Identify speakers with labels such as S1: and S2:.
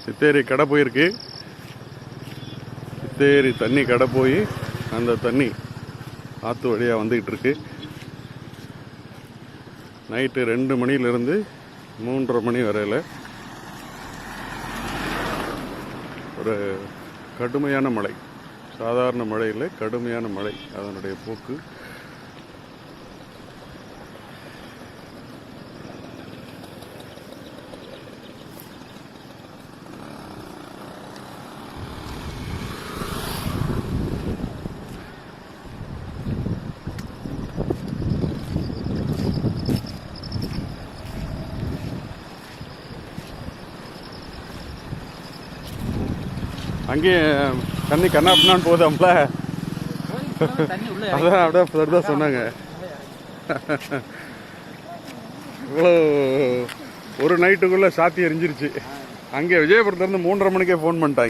S1: சித்தேரி கடை போயிருக்கு. சித்தேரி தண்ணி கடை போய் அந்த தண்ணி ஆற்று வழியாக வந்துக்கிட்டு இருக்கு. நைட்டு 2 மணிலேருந்து 3:30 மணி வரையில் ஒரு கடுமையான மழை. சாதாரண மழையில் கடுமையான மழை. அதனுடைய போக்கு அங்கேயே தண்ணி கண்ணாப்பினான்னு போதாம்ல. அதான் அப்படியே சொன்னாங்க. இவ்வளோ ஒரு நைட்டுக்குள்ளே சாத்தி எரிஞ்சிருச்சு. அங்கே விஜயபுரத்துலேருந்து 3:30 மணிக்கே ஃபோன் பண்ணிட்டாங்க.